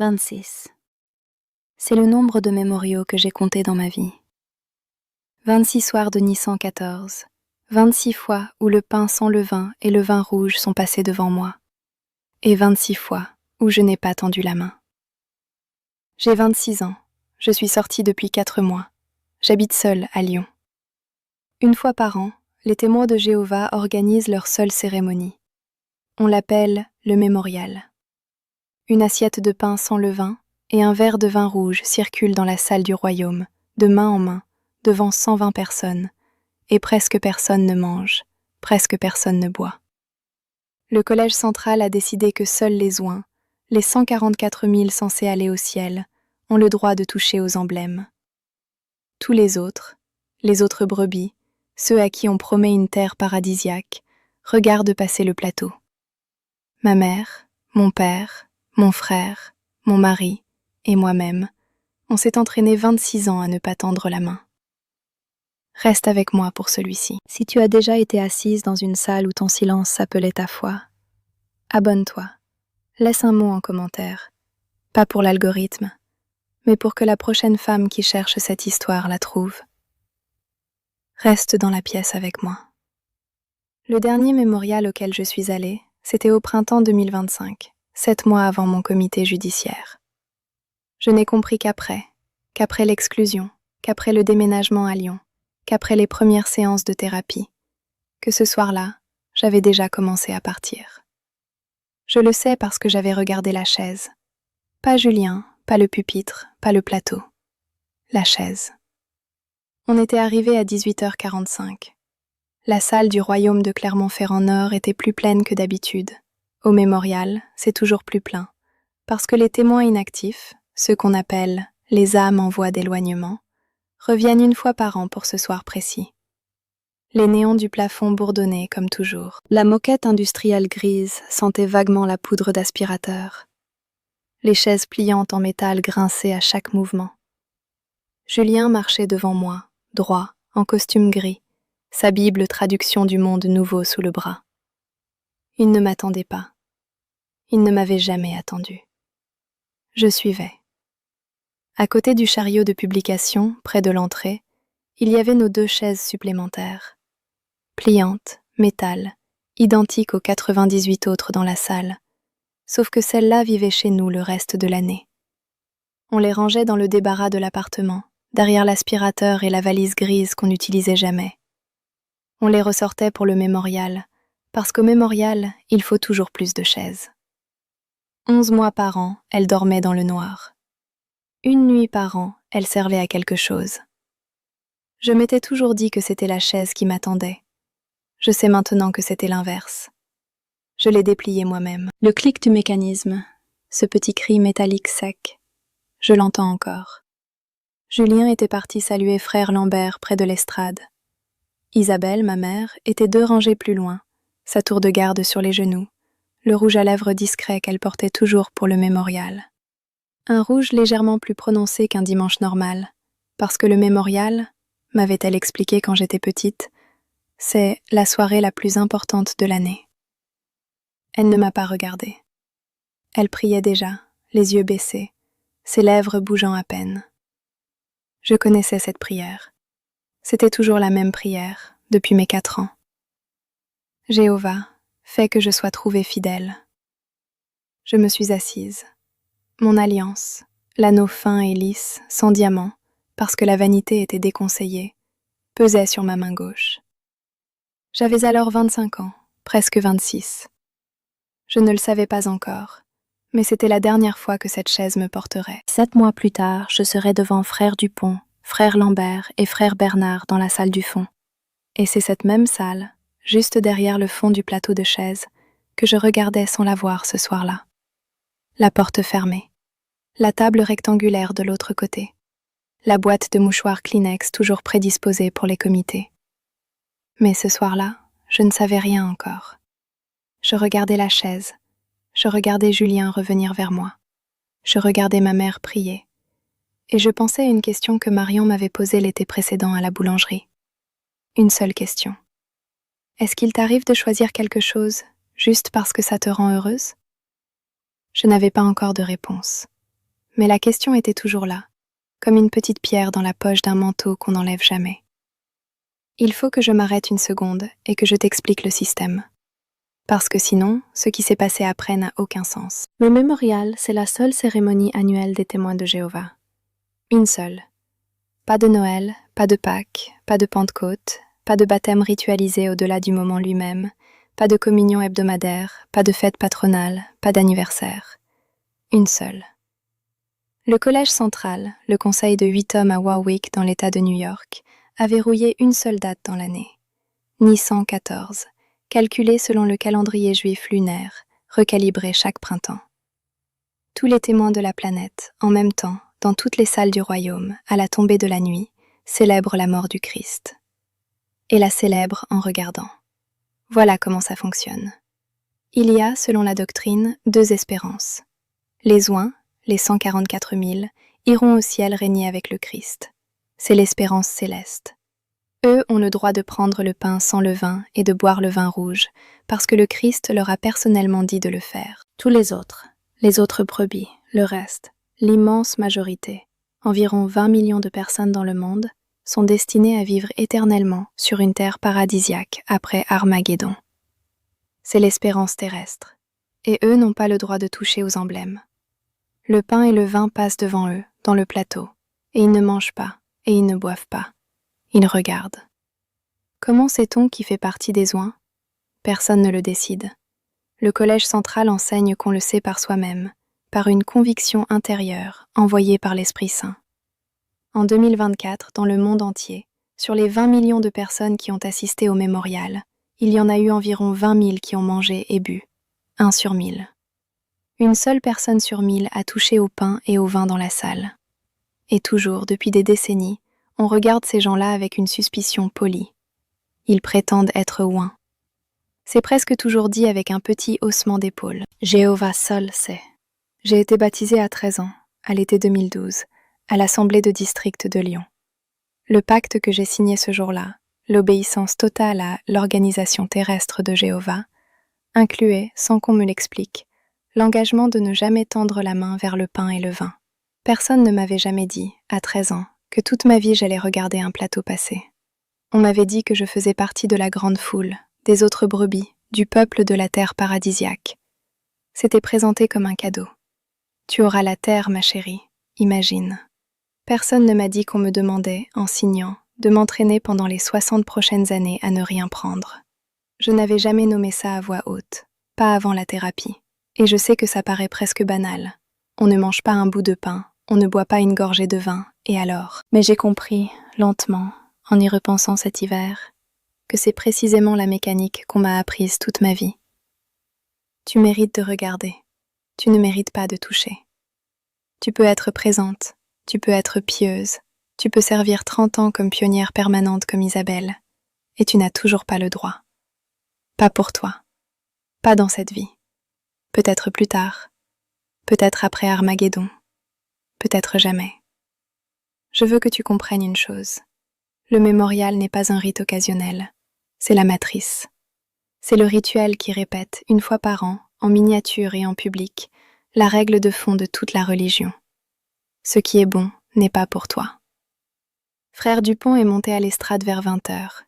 26. C'est le nombre de mémoriaux que j'ai comptés dans ma vie. 26 soirs de Nissan 14, 26 fois où le pain sans levain et le vin rouge sont passés devant moi, et 26 fois où je n'ai pas tendu la main. J'ai 26 ans, je suis sortie depuis 4 mois, j'habite seule à Lyon. Une fois par an, les témoins de Jéhovah organisent leur seule cérémonie. On l'appelle le mémorial. Une assiette de pain sans levain et un verre de vin rouge circulent dans la salle du royaume, de main en main, devant 120 personnes, et presque personne ne mange, presque personne ne boit. Le collège central a décidé que seuls les oints, les 144 000 censés aller au ciel, ont le droit de toucher aux emblèmes. Tous les autres brebis, ceux à qui on promet une terre paradisiaque, regardent passer le plateau. Ma mère, mon père, mon frère, mon mari et moi-même, on s'est entraînés 26 ans à ne pas tendre la main. Reste avec moi pour celui-ci. Si tu as déjà été assise dans une salle où ton silence s'appelait ta foi, abonne-toi. Laisse un mot en commentaire. Pas pour l'algorithme, mais pour que la prochaine femme qui cherche cette histoire la trouve. Reste dans la pièce avec moi. Le dernier mémorial auquel je suis allée, c'était au printemps 2025, 7 mois avant mon comité judiciaire. Je n'ai compris qu'après l'exclusion, qu'après le déménagement à Lyon, qu'après les premières séances de thérapie, que ce soir-là, j'avais déjà commencé à partir. Je le sais parce que j'avais regardé la chaise. Pas Julien, pas le pupitre, pas le plateau. La chaise. On était arrivé à 18h45. La salle du royaume de Clermont-Ferrand-Nord était plus pleine que d'habitude. Au mémorial, c'est toujours plus plein, parce que les témoins inactifs, ceux qu'on appelle les âmes en voie d'éloignement, reviennent une fois par an pour ce soir précis. Les néons du plafond bourdonnaient comme toujours. La moquette industrielle grise sentait vaguement la poudre d'aspirateur. Les chaises pliantes en métal grinçaient à chaque mouvement. Julien marchait devant moi, droit, en costume gris, sa Bible traduction du monde nouveau sous le bras. Il ne m'attendait pas. Il ne m'avait jamais attendu. Je suivais. À côté du chariot de publication, près de l'entrée, il y avait nos 2 chaises supplémentaires. Pliantes, métal, identiques aux 98 autres dans la salle, sauf que celles-là vivaient chez nous le reste de l'année. On les rangeait dans le débarras de l'appartement, derrière l'aspirateur et la valise grise qu'on n'utilisait jamais. On les ressortait pour le mémorial, parce qu'au mémorial, il faut toujours plus de chaises. 11 mois par an, elles dormaient dans le noir. Une nuit par an, elles servaient à quelque chose. Je m'étais toujours dit que c'était la chaise qui m'attendait. Je sais maintenant que c'était l'inverse. Je l'ai dépliée moi-même. Le clic du mécanisme, ce petit cri métallique sec, je l'entends encore. Julien était parti saluer frère Lambert près de l'estrade. Isabelle, ma mère, était 2 rangées plus loin, sa tour de garde sur les genoux, le rouge à lèvres discret qu'elle portait toujours pour le mémorial. Un rouge légèrement plus prononcé qu'un dimanche normal, parce que le mémorial, m'avait-elle expliqué quand j'étais petite, c'est la soirée la plus importante de l'année. Elle ne m'a pas regardée. Elle priait déjà, les yeux baissés, ses lèvres bougeant à peine. Je connaissais cette prière. C'était toujours la même prière, depuis mes 4 ans. Jéhovah, fais que je sois trouvée fidèle. Je me suis assise. Mon alliance, l'anneau fin et lisse, sans diamant, parce que la vanité était déconseillée, pesait sur ma main gauche. J'avais alors 25 ans, presque 26. Je ne le savais pas encore, mais c'était la dernière fois que cette chaise me porterait. 7 mois plus tard, je serais devant frère Dupont, frère Lambert et frère Bernard dans la salle du fond. Et c'est cette même salle, juste derrière le fond du plateau de chaises, que je regardais sans la voir ce soir-là. La porte fermée, la table rectangulaire de l'autre côté, la boîte de mouchoirs Kleenex toujours prédisposée pour les comités. Mais ce soir-là, je ne savais rien encore. Je regardais la chaise, je regardais Julien revenir vers moi, je regardais ma mère prier, et je pensais à une question que Marion m'avait posée l'été précédent à la boulangerie. Une seule question. Est-ce qu'il t'arrive de choisir quelque chose juste parce que ça te rend heureuse ? Je n'avais pas encore de réponse. mais la question était toujours là, comme une petite pierre dans la poche d'un manteau qu'on n'enlève jamais. Il faut que je m'arrête une seconde et que je t'explique le système. Parce que sinon, ce qui s'est passé après n'a aucun sens. Le mémorial, c'est la seule cérémonie annuelle des témoins de Jéhovah. Une seule. Pas de Noël, pas de Pâques, pas de Pentecôte, pas de baptême ritualisé au-delà du moment lui-même, pas de communion hebdomadaire, pas de fête patronale, pas d'anniversaire. Une seule. Le Collège central, le conseil de 8 hommes à Warwick dans l'État de New York, a verrouillé une seule date dans l'année. Nissan 14, calculé selon le calendrier juif lunaire, recalibré chaque printemps. Tous les témoins de la planète, en même temps, dans toutes les salles du royaume, à la tombée de la nuit, célèbrent la mort du Christ. Et la célèbrent en regardant. Voilà comment ça fonctionne. Il y a, selon la doctrine, 2 espérances. Les oints, les 144 000, iront au ciel régner avec le Christ. C'est l'espérance céleste. Eux ont le droit de prendre le pain sans levain et de boire le vin rouge, parce que le Christ leur a personnellement dit de le faire. Tous les autres brebis, le reste, l'immense majorité, environ 20 millions de personnes dans le monde, sont destinées à vivre éternellement sur une terre paradisiaque après Armageddon. C'est l'espérance terrestre, et eux n'ont pas le droit de toucher aux emblèmes. Le pain et le vin passent devant eux, dans le plateau, et ils ne mangent pas, et ils ne boivent pas. Ils regardent. Comment sait-on qui fait partie des oints? Personne ne le décide. Le Collège central enseigne qu'on le sait par soi-même, par une conviction intérieure envoyée par l'Esprit Saint. En 2024, dans le monde entier, sur les 20 millions de personnes qui ont assisté au mémorial, il y en a eu environ 20 000 qui ont mangé et bu, 1 sur 1000. Une seule personne sur 1000 a touché au pain et au vin dans la salle. Et toujours, depuis des décennies, on regarde ces gens-là avec une suspicion polie. Ils prétendent être oints. C'est presque toujours dit avec un petit haussement d'épaule. Jéhovah seul sait. J'ai été baptisée à 13 ans, à l'été 2012, à l'Assemblée de district de Lyon. Le pacte que j'ai signé ce jour-là, l'obéissance totale à l'organisation terrestre de Jéhovah, incluait, sans qu'on me l'explique, l'engagement de ne jamais tendre la main vers le pain et le vin. Personne ne m'avait jamais dit, à 13 ans, que toute ma vie j'allais regarder un plateau passer. On m'avait dit que je faisais partie de la grande foule, des autres brebis, du peuple de la terre paradisiaque. C'était présenté comme un cadeau. Tu auras la terre, ma chérie, imagine. Personne ne m'a dit qu'on me demandait, en signant, de m'entraîner pendant les 60 prochaines années à ne rien prendre. Je n'avais jamais nommé ça à voix haute, pas avant la thérapie. Et je sais que ça paraît presque banal. On ne mange pas un bout de pain, on ne boit pas une gorgée de vin, et alors? Mais j'ai compris, lentement, en y repensant cet hiver, que c'est précisément la mécanique qu'on m'a apprise toute ma vie. Tu mérites de regarder, tu ne mérites pas de toucher. Tu peux être présente, tu peux être pieuse, tu peux servir 30 ans comme pionnière permanente comme Isabelle, et tu n'as toujours pas le droit. Pas pour toi, pas dans cette vie. Peut-être plus tard, peut-être après Armageddon, peut-être jamais. Je veux que tu comprennes une chose. Le mémorial n'est pas un rite occasionnel, c'est la matrice. C'est le rituel qui répète, une fois par an, en miniature et en public, la règle de fond de toute la religion. Ce qui est bon n'est pas pour toi. Frère Dupont est monté à l'estrade vers 20h.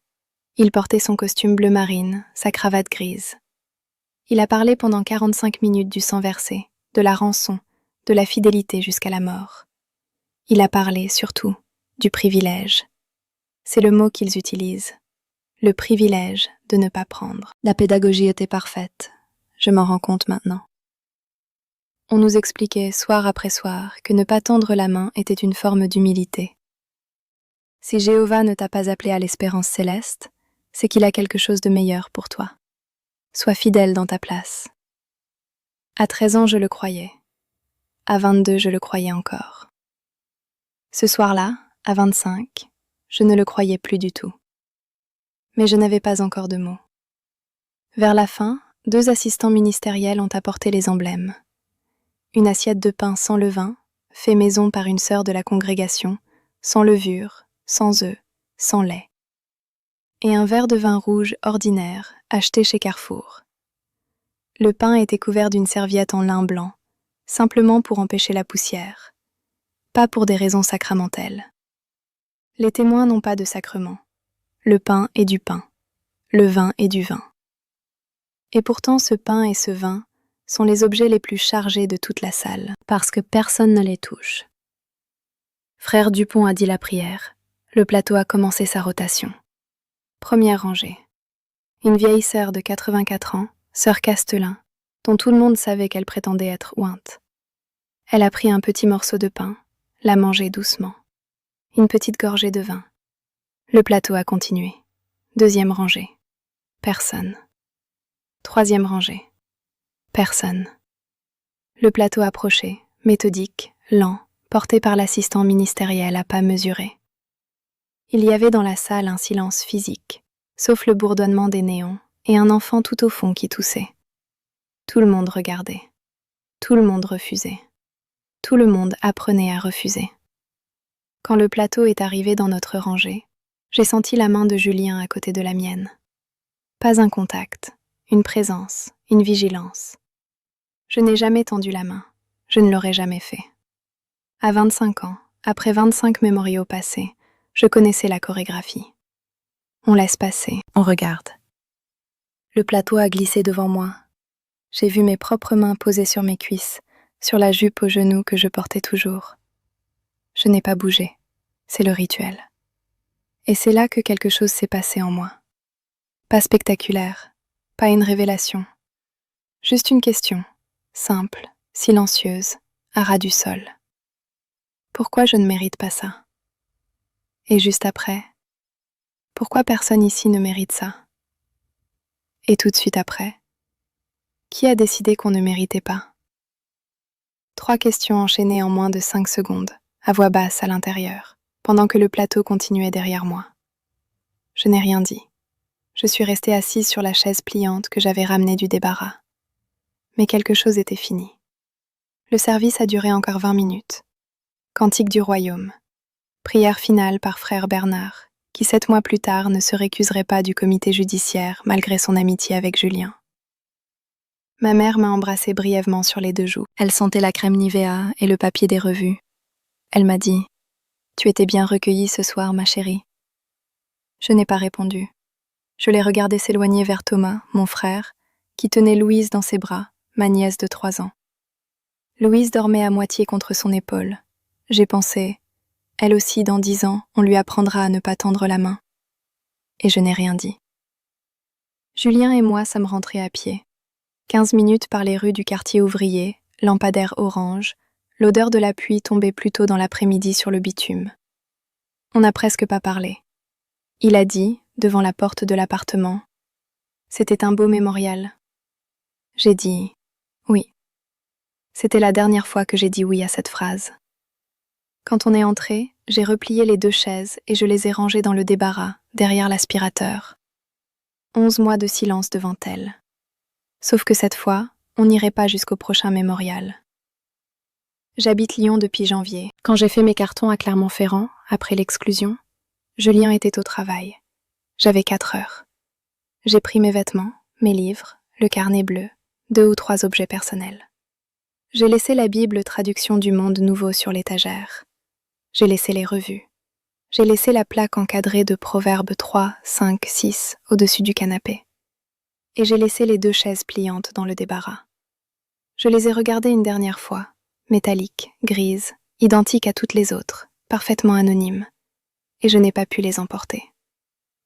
Il portait son costume bleu marine, sa cravate grise. Il a parlé pendant 45 minutes du sang versé, de la rançon, de la fidélité jusqu'à la mort. Il a parlé, surtout, du privilège. C'est le mot qu'ils utilisent. Le privilège de ne pas prendre. La pédagogie était parfaite. Je m'en rends compte maintenant. On nous expliquait, soir après soir, que ne pas tendre la main était une forme d'humilité. Si Jéhovah ne t'a pas appelé à l'espérance céleste, c'est qu'il a quelque chose de meilleur pour toi. Sois fidèle dans ta place. À 13 ans, je le croyais. À 22, je le croyais encore. Ce soir-là, à 25, je ne le croyais plus du tout. Mais je n'avais pas encore de mots. Vers la fin, 2 assistants ministériels ont apporté les emblèmes. Une assiette de pain sans levain, fait maison par une sœur de la congrégation, sans levure, sans œufs, sans lait. Et un verre de vin rouge ordinaire, acheté chez Carrefour. Le pain était couvert d'une serviette en lin blanc, simplement pour empêcher la poussière. pas pour des raisons sacramentelles. Les témoins n'ont pas de sacrement. Le pain est du pain, le vin est du vin. Et pourtant ce pain et ce vin sont les objets les plus chargés de toute la salle, parce que personne ne les touche. Frère Dupont a dit la prière, le plateau a commencé sa rotation. Première rangée. Une vieille sœur de 84 ans, sœur Castelin, dont tout le monde savait qu'elle prétendait être ointe. Elle a pris un petit morceau de pain, l'a mangé doucement. Une petite gorgée de vin. Le plateau a continué. Deuxième rangée. Personne. Troisième rangée. Personne. Le plateau approchait, méthodique, lent, porté par l'assistant ministériel à pas mesurés. Il y avait dans la salle un silence physique, sauf le bourdonnement des néons et un enfant tout au fond qui toussait. Tout le monde regardait. Tout le monde refusait. Tout le monde apprenait à refuser. Quand le plateau est arrivé dans notre rangée, j'ai senti la main de Julien à côté de la mienne. Pas un contact, une présence, une vigilance. Je n'ai jamais tendu la main, je ne l'aurais jamais fait. À 25 ans, après 25 mémoriaux passés, je connaissais la chorégraphie. On laisse passer, on regarde. Le plateau a glissé devant moi. J'ai vu mes propres mains posées sur mes cuisses, sur la jupe aux genoux que je portais toujours. Je n'ai pas bougé, c'est le rituel. Et c'est là que quelque chose s'est passé en moi. Pas spectaculaire, pas une révélation. Juste une question, simple, silencieuse, à ras du sol. Pourquoi je ne mérite pas ça? Et juste après, pourquoi personne ici ne mérite ça? Et tout de suite après, qui a décidé qu'on ne méritait pas? 3 questions enchaînées en moins de 5 secondes, à voix basse à l'intérieur, pendant que le plateau continuait derrière moi. Je n'ai rien dit. Je suis restée assise sur la chaise pliante que j'avais ramenée du débarras. Mais quelque chose était fini. Le service a duré encore 20 minutes. Cantique du royaume. Prière finale par frère Bernard, qui 7 mois plus tard ne se récuserait pas du comité judiciaire malgré son amitié avec Julien. Ma mère m'a embrassée brièvement sur les 2 joues. Elle sentait la crème Nivea et le papier des revues. Elle m'a dit « Tu étais bien recueillie ce soir, ma chérie ». Je n'ai pas répondu. Je l'ai regardé s'éloigner vers Thomas, mon frère, qui tenait Louise dans ses bras, ma nièce de 3 ans. Louise dormait à moitié contre son épaule. J'ai pensé, elle aussi dans 10 ans, on lui apprendra à ne pas tendre la main. Et je n'ai rien dit. Julien et moi sommes rentrés à pied. 15 minutes par les rues du quartier ouvrier, lampadaire orange, l'odeur de la pluie tombait plus tôt dans l'après-midi sur le bitume. On n'a presque pas parlé. Il a dit, devant la porte de l'appartement, « C'était un beau mémorial. » J'ai dit « Oui. » C'était la dernière fois que j'ai dit oui à cette phrase. Quand on est entré, j'ai replié les 2 chaises et je les ai rangées dans le débarras, derrière l'aspirateur. 11 mois de silence devant elle. Sauf que cette fois, on n'irait pas jusqu'au prochain mémorial. J'habite Lyon depuis janvier. Quand j'ai fait mes cartons à Clermont-Ferrand, après l'exclusion, Julien était au travail. J'avais 4 heures. J'ai pris mes vêtements, mes livres, le carnet bleu, 2 ou 3 objets personnels. J'ai laissé la Bible traduction du Monde Nouveau sur l'étagère. J'ai laissé les revues. J'ai laissé la plaque encadrée de Proverbes 3, 5, 6 au-dessus du canapé. Et j'ai laissé les 2 chaises pliantes dans le débarras. Je les ai regardées une dernière fois, métalliques, grises, identiques à toutes les autres, parfaitement anonymes. Et je n'ai pas pu les emporter.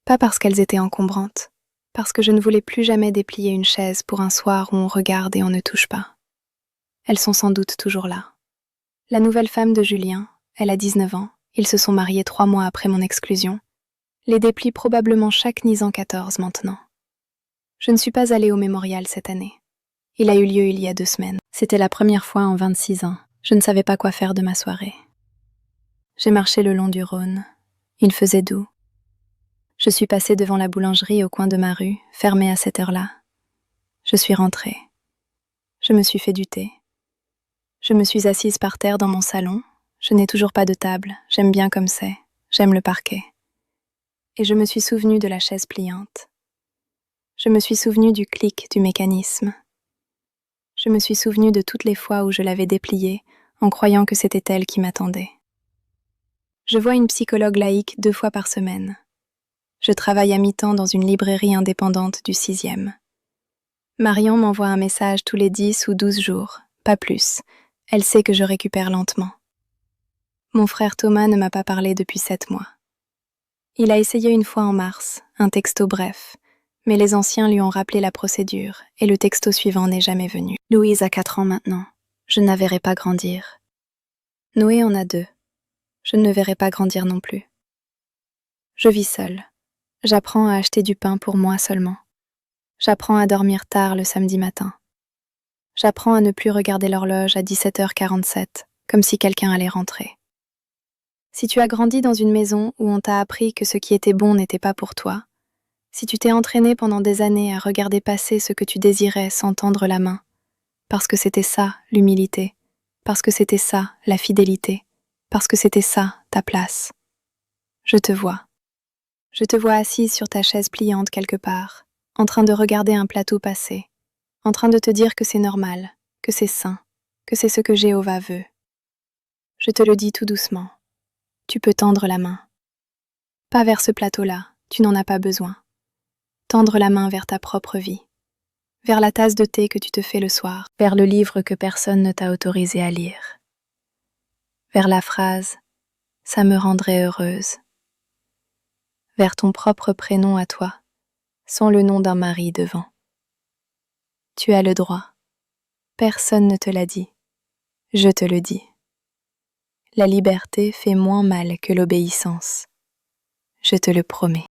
Pas parce qu'elles étaient encombrantes, parce que je ne voulais plus jamais déplier une chaise pour un soir où on regarde et on ne touche pas. Elles sont sans doute toujours là. La nouvelle femme de Julien, elle a 19 ans, ils se sont mariés 3 mois après mon exclusion, les déplie probablement chaque Nisan 14 maintenant. Je ne suis pas allée au mémorial cette année. Il a eu lieu il y a 2 semaines. C'était la première fois en 26 ans. Je ne savais pas quoi faire de ma soirée. J'ai marché le long du Rhône. Il faisait doux. Je suis passée devant la boulangerie au coin de ma rue, fermée à cette heure-là. Je suis rentrée. Je me suis fait du thé. Je me suis assise par terre dans mon salon. Je n'ai toujours pas de table, j'aime bien comme c'est, j'aime le parquet. Et je me suis souvenue de la chaise pliante. Je me suis souvenue du clic du mécanisme. Je me suis souvenue de toutes les fois où je l'avais dépliée, en croyant que c'était elle qui m'attendait. Je vois une psychologue laïque 2 fois par semaine. Je travaille à mi-temps dans une librairie indépendante du 6e. Marion m'envoie un message tous les 10 ou 12 jours, pas plus. Elle sait que je récupère lentement. Mon frère Thomas ne m'a pas parlé depuis 7 mois. Il a essayé une fois en mars, un texto bref, mais les anciens lui ont rappelé la procédure et le texto suivant n'est jamais venu. Louise a 4 ans maintenant. Je ne la verrai pas grandir. Noé en a 2. Je ne le verrai pas grandir non plus. Je vis seule. J'apprends à acheter du pain pour moi seulement. J'apprends à dormir tard le samedi matin. J'apprends à ne plus regarder l'horloge à 17h47, comme si quelqu'un allait rentrer. Si tu as grandi dans une maison où on t'a appris que ce qui était bon n'était pas pour toi, si tu t'es entraîné pendant des années à regarder passer ce que tu désirais sans tendre la main, parce que c'était ça, l'humilité, parce que c'était ça, la fidélité, parce que c'était ça, ta place. Je te vois. Je te vois assise sur ta chaise pliante quelque part, en train de regarder un plateau passer, en train de te dire que c'est normal, que c'est sain, que c'est ce que Jéhovah veut. Je te le dis tout doucement. Tu peux tendre la main. Pas vers ce plateau-là, tu n'en as pas besoin. Tendre la main vers ta propre vie. Vers la tasse de thé que tu te fais le soir. Vers le livre que personne ne t'a autorisé à lire. Vers la phrase « ça me rendrait heureuse ». Vers ton propre prénom à toi, sans le nom d'un mari devant. Tu as le droit. Personne ne te l'a dit. Je te le dis. La liberté fait moins mal que l'obéissance. Je te le promets.